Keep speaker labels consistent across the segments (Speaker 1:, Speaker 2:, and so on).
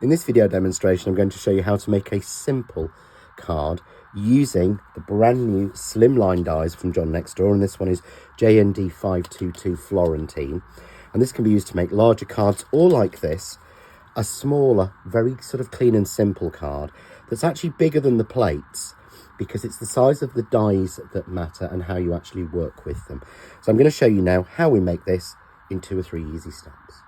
Speaker 1: In this video demonstration, I'm going to show you how to make a simple card using the brand new slimline dies from John Next Door, and this one is JND522 Florentine. And this can be used to make larger cards, or like this, a smaller, very sort of clean and simple card that's actually bigger than the plates, because it's the size of the dies that matter and how you actually work with them. So I'm going to show you now how we make this in 2 or 3 easy steps.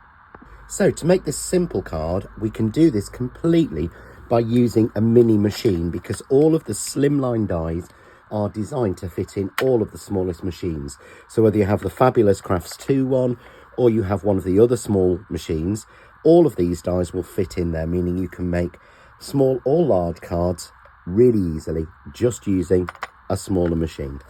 Speaker 1: So to make this simple card, we can do this completely by using a mini machine, because all of the slimline dies are designed to fit in all of the smallest machines. So whether you have the Fabulous Crafts 2 one, or you have one of the other small machines, all of these dies will fit in there, meaning you can make small or large cards really easily just using a smaller machine.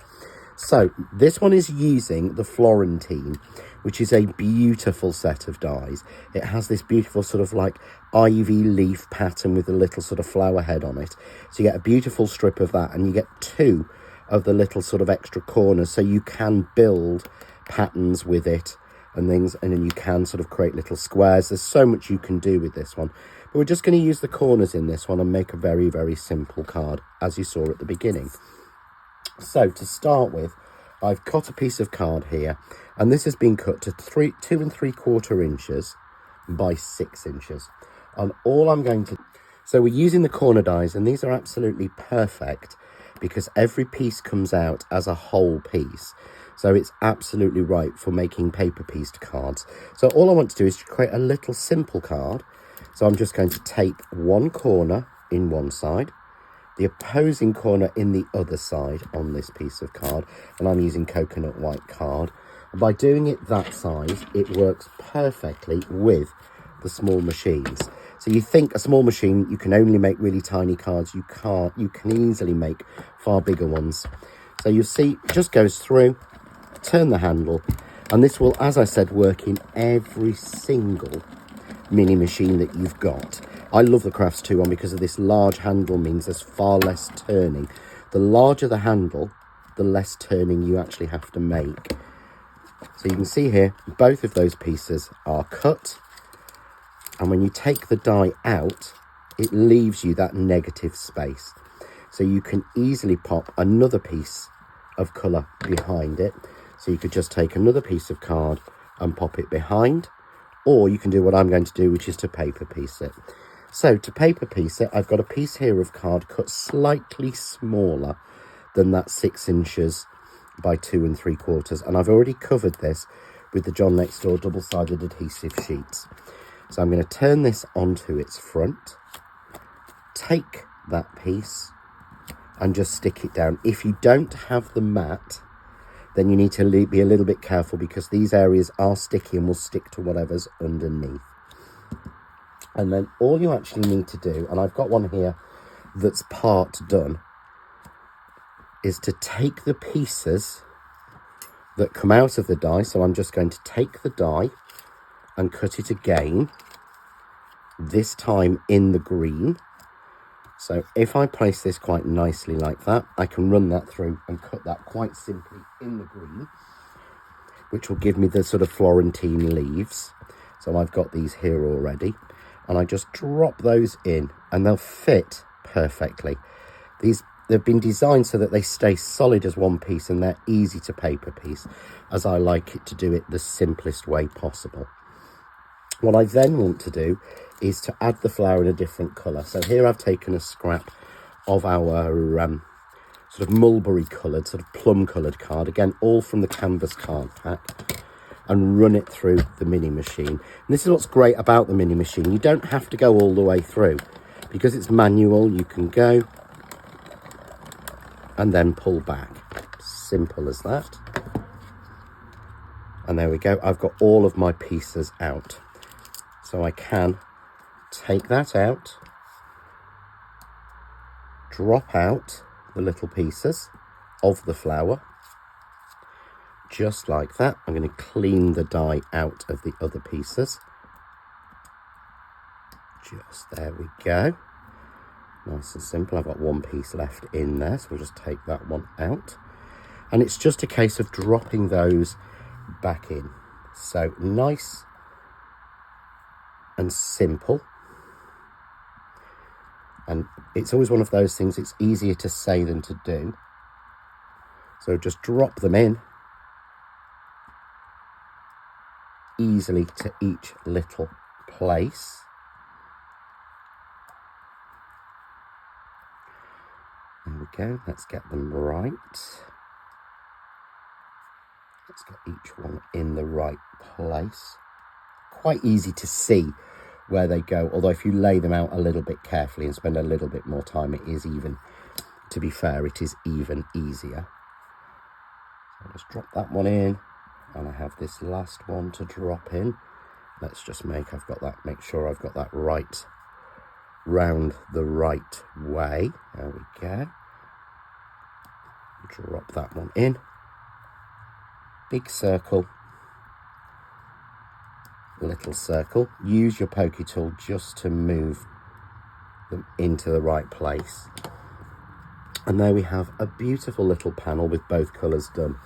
Speaker 1: So this one is using the Florentine, which is a beautiful set of dies. It has this beautiful sort of like ivy leaf pattern with a little sort of flower head on it. So you get a beautiful strip of that, and you get 2 of the little sort of extra corners, so you can build patterns with it and things, and then you can sort of create little squares. There's so much you can do with this one, but we're just going to use the corners in this one and make a very, very simple card, as you saw at the beginning. So to start with, I've cut a piece of card here, and this has been cut to 2 3/4 inches by 6 inches. And all I'm going to... So we're using the corner dies, and these are absolutely perfect because every piece comes out as a whole piece. So it's absolutely right for making paper pieced cards. So all I want to do is to create a little simple card. So I'm just going to tape one corner in one side, the opposing corner in the other side on this piece of card, and I'm using coconut white card. And by doing it that size, it works perfectly with the small machines. So you think a small machine, you can only make really tiny cards. You can't. You can easily make far bigger ones. So you see, it just goes through, turn the handle, and this will, as I said, work in every single mini machine that you've got. I love the Crafts 2 one because of this large handle means there's far less turning. The larger the handle, the less turning you actually have to make. So you can see here, both of those pieces are cut. And when you take the die out, it leaves you that negative space. So you can easily pop another piece of colour behind it. So you could just take another piece of card and pop it behind. Or you can do what I'm going to do, which is to paper piece it. So to paper piece it, I've got a piece here of card cut slightly smaller than that 6 inches by 2 3/4. And I've already covered this with the John Next Door double-sided adhesive sheets. So I'm going to turn this onto its front, take that piece and just stick it down. If you don't have the mat, then you need to be a little bit careful, because these areas are sticky and will stick to whatever's underneath. And then all you actually need to do, and I've got one here that's part done, is to take the pieces that come out of the die. So I'm just going to take the die and cut it again, this time in the green. So if I place this quite nicely like that, I can run that through and cut that quite simply in the green, which will give me the sort of Florentine leaves. So I've got these here already, and I just drop those in and they'll fit perfectly. They've been designed so that they stay solid as one piece, and they're easy to paper piece, as I like it to do it the simplest way possible. What I then want to do is to add the flower in a different colour. So here I've taken a scrap of our sort of mulberry coloured, sort of plum coloured card, again all from the canvas card pack, and run it through the mini machine. And this is what's great about the mini machine. You don't have to go all the way through, because it's manual. You can go and then pull back. Simple as that. And there we go. I've got all of my pieces out. So I can take that out, drop out the little pieces of the flower, just like that. I'm going to clean the die out of the other pieces. Just there we go. Nice and simple. I've got one piece left in there, so we'll just take that one out. And it's just a case of dropping those back in. So nice and simple. And it's always one of those things, it's easier to say than to do. So just drop them in easily to each little place. There we go, let's get them right. Let's get each one in the right place. Quite easy to see where they go, although if you lay them out a little bit carefully and spend a little bit more time, it is even, to be fair, it is even easier. So I'll just drop that one in, and I have this last one to drop in. Let's just make sure I've got that right round the right way. There we go. Drop that one in. Big circle, little circle. Use your pokey tool just to move them into the right place. And there we have a beautiful little panel with both colours done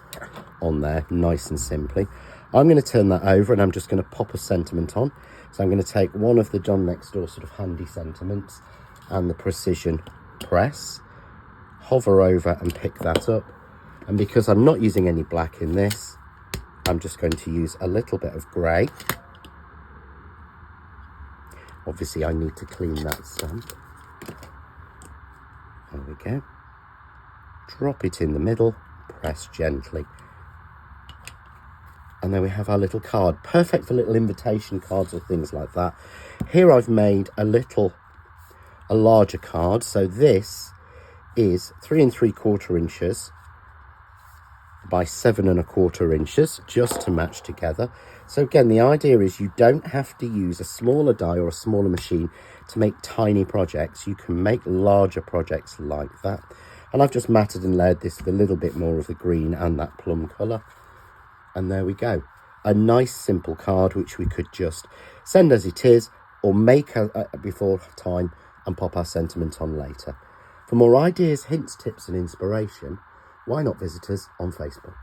Speaker 1: on there, nice and simply. I'm going to turn that over and I'm just going to pop a sentiment on. So I'm going to take one of the John Next Door sort of handy sentiments and the precision press, hover over and pick that up. And because I'm not using any black in this, I'm just going to use a little bit of grey. Obviously, I need to clean that stamp. There we go. Drop it in the middle, press gently. And there we have our little card. Perfect for little invitation cards or things like that. Here I've made a larger card. So this is 3 3/4 inches by 7 1/4 inches, just to match together. So again, the idea is you don't have to use a smaller die or a smaller machine to make tiny projects. You can make larger projects like that. And I've just matted and layered this with a little bit more of the green and that plum colour. And there we go. A nice simple card which we could just send as it is or make before time and pop our sentiment on later. For more ideas, hints, tips and inspiration, why not visit us on Facebook?